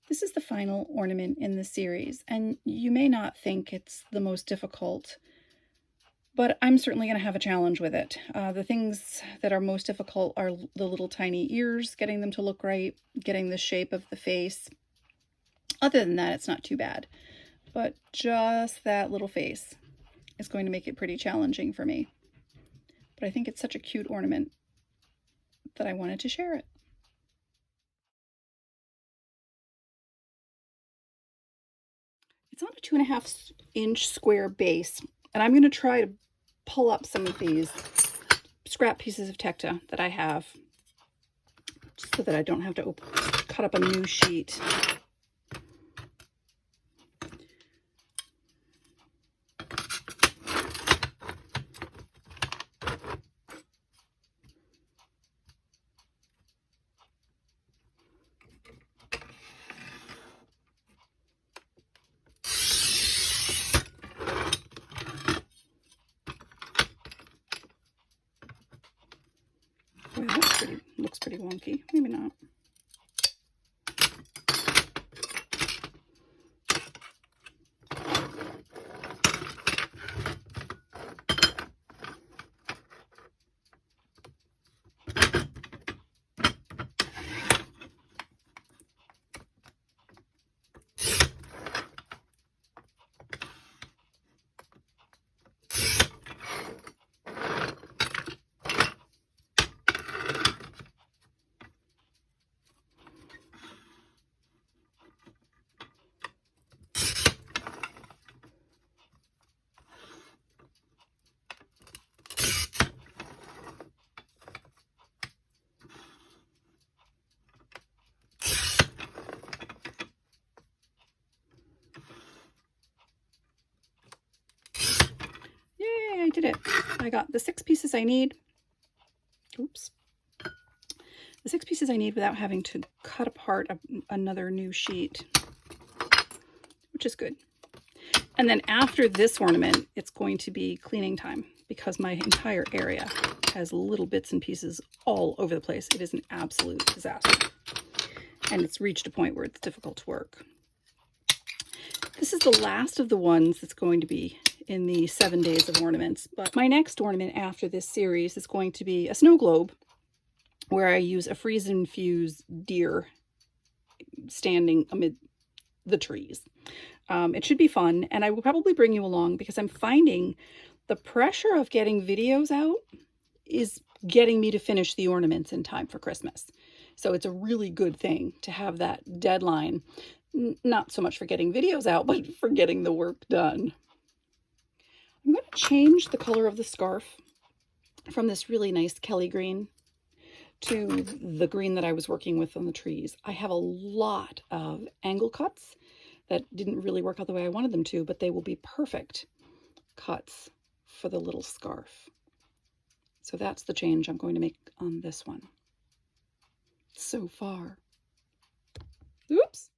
This is the final ornament in the series, and you may not think it's the most difficult, but I'm certainly going to have a challenge with it. The things that are most difficult are the little tiny ears, getting them to look right, getting the shape of the face. Other than that, it's not too bad, but just that little face is going to make it pretty challenging for me. But I think it's such a cute ornament that I wanted to share it. It's on a 2.5-inch square base, and I'm going to try to pull up some of these scrap pieces of Tack that I have so that I don't have to cut up a new sheet. Boy, that looks pretty wonky. Maybe not. Yay, I did it. I got the 6 pieces I need. Oops. The 6 pieces I need without having to cut apart another new sheet, which is good. And then after this ornament, it's going to be cleaning time because my entire area has little bits and pieces all over the place. It is an absolute disaster. And it's reached a point where it's difficult to work. This is the last of the ones that's going to be in the 7 days of ornaments. But my next ornament after this series is going to be a snow globe where I use a freeze-infused deer standing amid the trees. It should be fun, and I will probably bring you along because I'm finding the pressure of getting videos out is getting me to finish the ornaments in time for Christmas. So it's a really good thing to have that deadline, not so much for getting videos out, but for getting the work done. I'm going to change the color of the scarf from this really nice Kelly green to the green that I was working with on the trees. I have a lot of angle cuts that didn't really work out the way I wanted them to, but they will be perfect cuts for the little scarf. So that's the change I'm going to make on this one so far. Oops.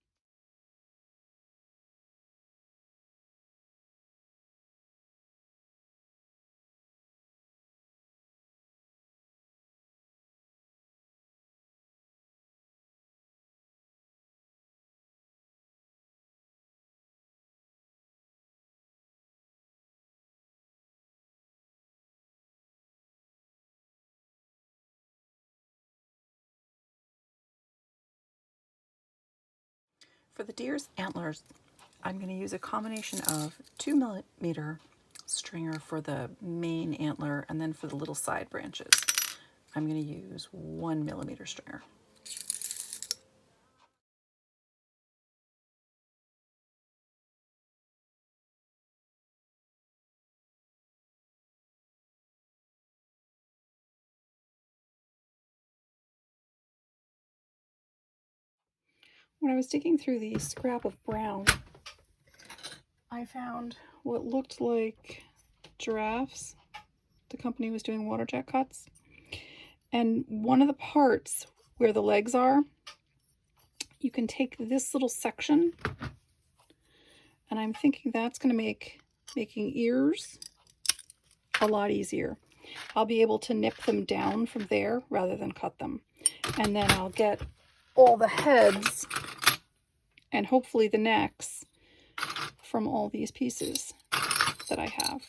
For the deer's antlers, I'm going to use a combination of 2mm stringer for the main antler, and then for the little side branches, I'm going to use 1mm stringer. When I was digging through the scrap of brown, I found what looked like giraffes. The company was doing water jet cuts. And one of the parts where the legs are, you can take this little section, and I'm thinking that's going to make making ears a lot easier. I'll be able to nip them down from there rather than cut them. And then I'll get all the heads and hopefully the necks from all these pieces that I have.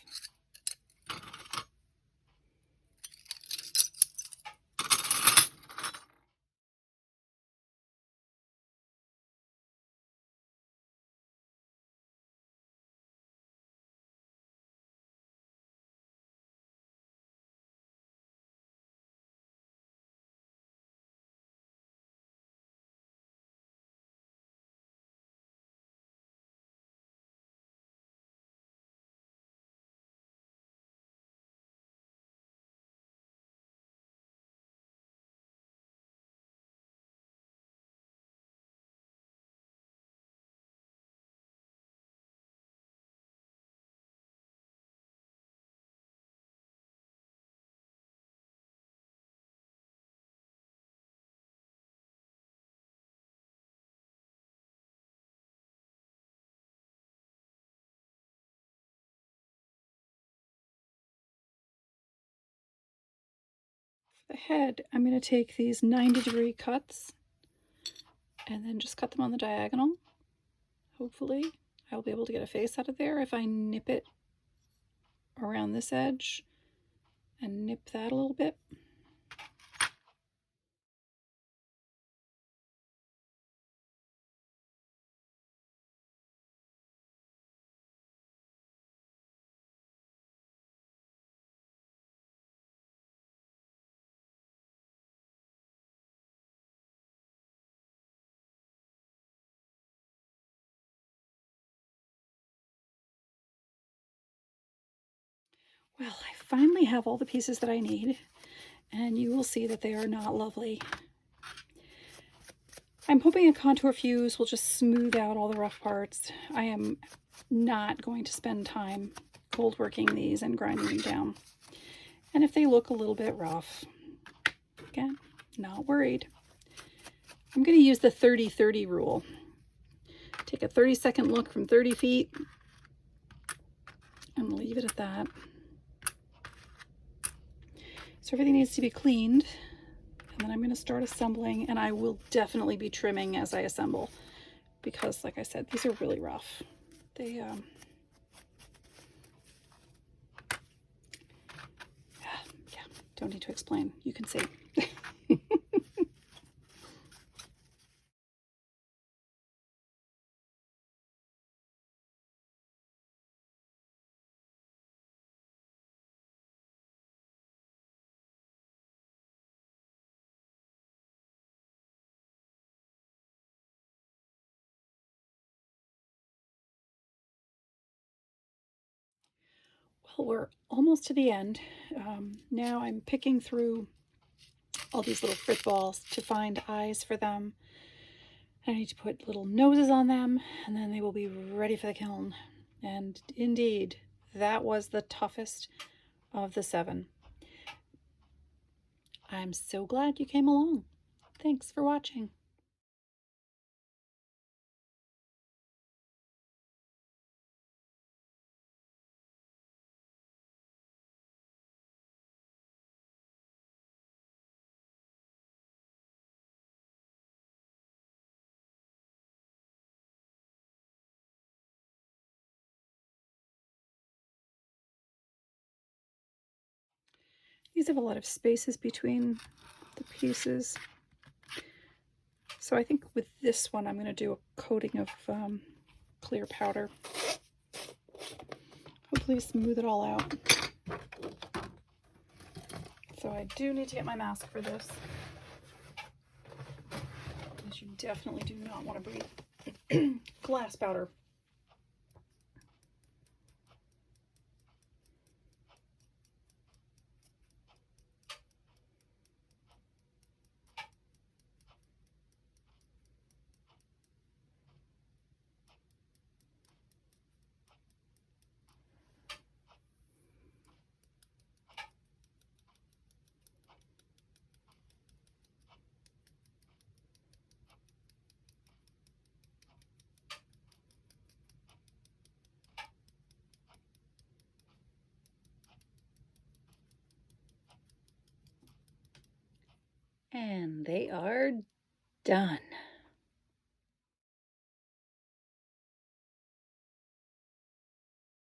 For the head, I'm going to take these 90-degree cuts and then just cut them on the diagonal. Hopefully I'll be able to get a face out of there if I nip it around this edge and nip that a little bit. Well, I finally have all the pieces that I need, and you will see that they are not lovely. I'm hoping a contour fuse will just smooth out all the rough parts. I am not going to spend time cold working these and grinding them down. And if they look a little bit rough, again, not worried. I'm going to use the 30-30 rule. Take a 30-second look from 30 feet and leave it at that. So everything needs to be cleaned, and then I'm going to start assembling, and I will definitely be trimming as I assemble because, like I said, these are really rough. They yeah, don't need to explain. You can see. Well, we're almost to the end. Now I'm picking through all these little frit balls to find eyes for them. I need to put little noses on them, and then they will be ready for the kiln. And indeed, that was the toughest of the 7. I'm so glad you came along. Thanks for watching. These have a lot of spaces between the pieces. So I think with this one, I'm going to do a coating of clear powder. Hopefully smooth it all out. So I do need to get my mask for this, because you definitely do not want to breathe glass powder. And they are done.